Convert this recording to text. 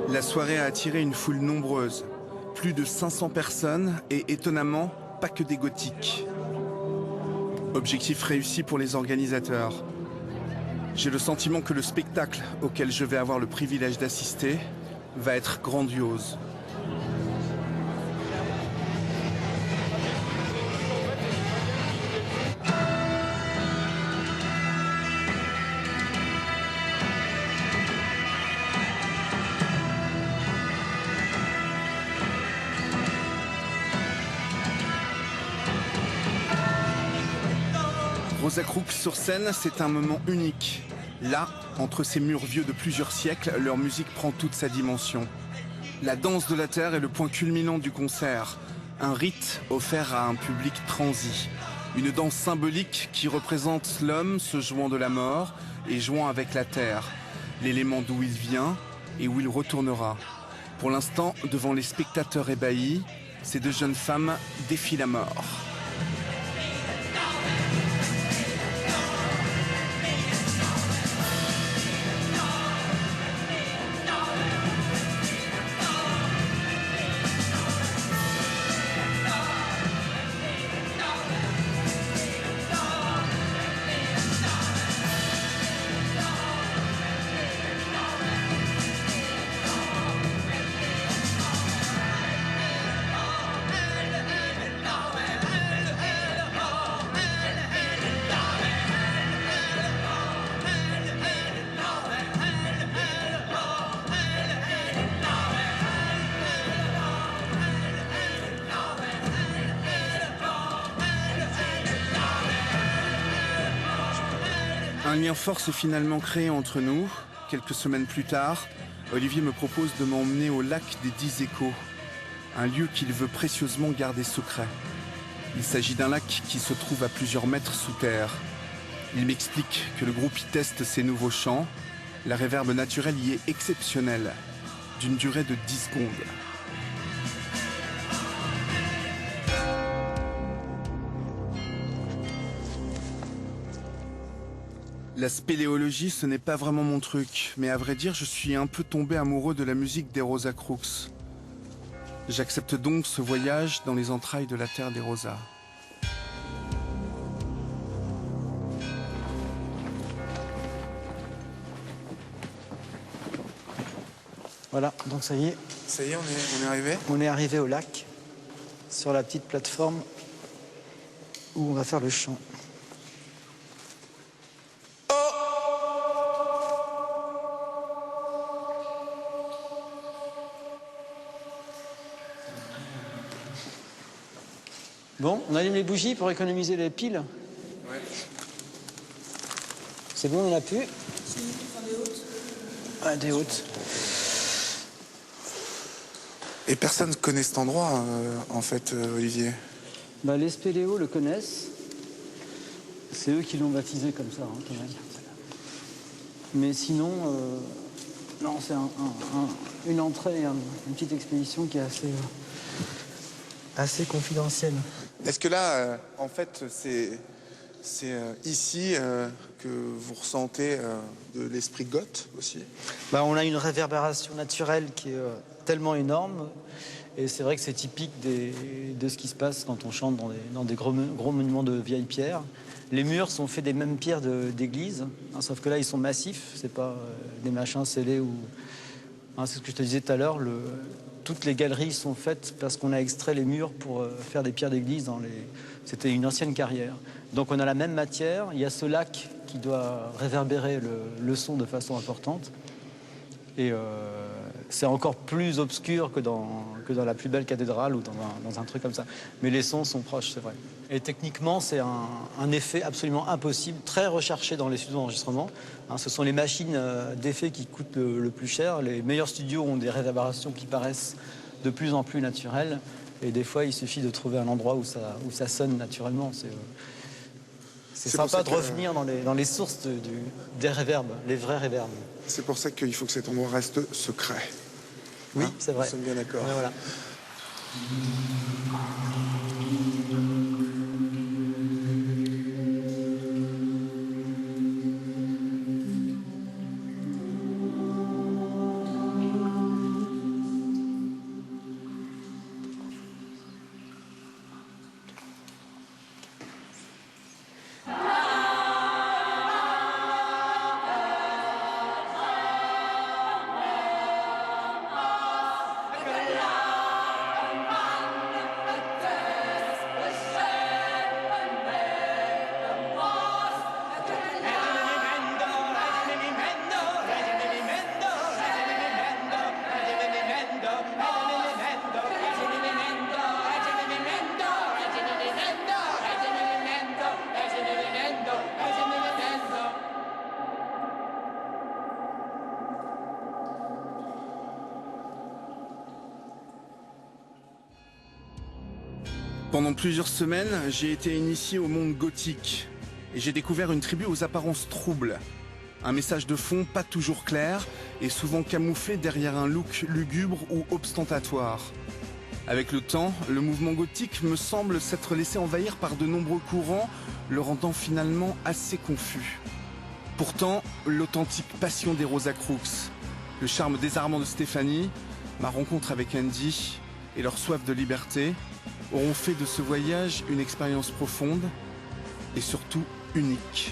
La soirée a attiré une foule nombreuse, plus de 500 personnes et étonnamment, pas que des gothiques. Objectif réussi pour les organisateurs. J'ai le sentiment que le spectacle auquel je vais avoir le privilège d'assister va être grandiose. Rosa Crux sur scène, c'est un moment unique. Là, entre ces murs vieux de plusieurs siècles, leur musique prend toute sa dimension. La danse de la terre est le point culminant du concert. Un rite offert à un public transi. Une danse symbolique qui représente l'homme se jouant de la mort et jouant avec la terre. L'élément d'où il vient et où il retournera. Pour l'instant, devant les spectateurs ébahis, ces deux jeunes femmes défient la mort. Un lien fort s'est finalement créé entre nous. Quelques semaines plus tard, Olivier me propose de m'emmener au lac des 10 Échos, un lieu qu'il veut précieusement garder secret. Il s'agit d'un lac qui se trouve à plusieurs mètres sous terre. Il m'explique que le groupe y teste ses nouveaux chants. La réverbe naturelle y est exceptionnelle, d'une durée de 10 secondes. La spéléologie, ce n'est pas vraiment mon truc, mais à vrai dire, je suis un peu tombé amoureux de la musique des Rosa Crux. J'accepte donc ce voyage dans les entrailles de la terre des Rosas. Voilà, donc ça y est. Ça y est, on est arrivé? On est arrivé au lac, sur la petite plateforme où on va faire le chant. Bon, on allume les bougies pour économiser les piles. Ouais. C'est bon, on en a plus? C'est des hautes. Ah, des hautes. Et personne ne connaît cet endroit, en fait, Olivier. Bah, les spéléos le connaissent. C'est eux qui l'ont baptisé comme ça, hein, quand même. Mais sinon, non, c'est une entrée, une petite expédition qui est assez confidentielle. Est-ce que là, en fait, c'est ici que vous ressentez de l'esprit goth aussi? Bah, on a une réverbération naturelle qui est tellement énorme. Et c'est vrai que c'est typique de ce qui se passe quand on chante dans des gros monuments de vieilles pierres. Les murs sont faits des mêmes pierres d'église, hein, sauf que là, ils sont massifs. C'est pas des machins scellés ou... Hein, c'est ce que je te disais tout à l'heure. Toutes les galeries sont faites parce qu'on a extrait les murs pour faire des pierres d'église. C'était une ancienne carrière. Donc on a la même matière. Il y a ce lac qui doit réverbérer le son de façon importante. Et c'est encore plus obscur que dans la plus belle cathédrale ou dans un truc comme ça. Mais les sons sont proches, c'est vrai. Et techniquement, c'est un effet absolument impossible, très recherché dans les studios d'enregistrement. Hein, ce sont les machines d'effets qui coûtent le plus cher. Les meilleurs studios ont des réverbérations qui paraissent de plus en plus naturelles. Et des fois, il suffit de trouver un endroit où ça sonne naturellement. C'est sympa de revenir dans les sources des réverbes, les vrais réverbes. C'est pour ça qu'il faut que cet endroit reste secret. Oui, hein, c'est vrai. Nous sommes bien d'accord. Ouais, voilà. Pendant plusieurs semaines, j'ai été initié au monde gothique et j'ai découvert une tribu aux apparences troubles. Un message de fond pas toujours clair et souvent camouflé derrière un look lugubre ou ostentatoire. Avec le temps, le mouvement gothique me semble s'être laissé envahir par de nombreux courants, le rendant finalement assez confus. Pourtant, l'authentique passion des Rosa Crux, le charme désarmant de Stéphanie, ma rencontre avec Andy et leur soif de liberté auront fait de ce voyage une expérience profonde et surtout unique.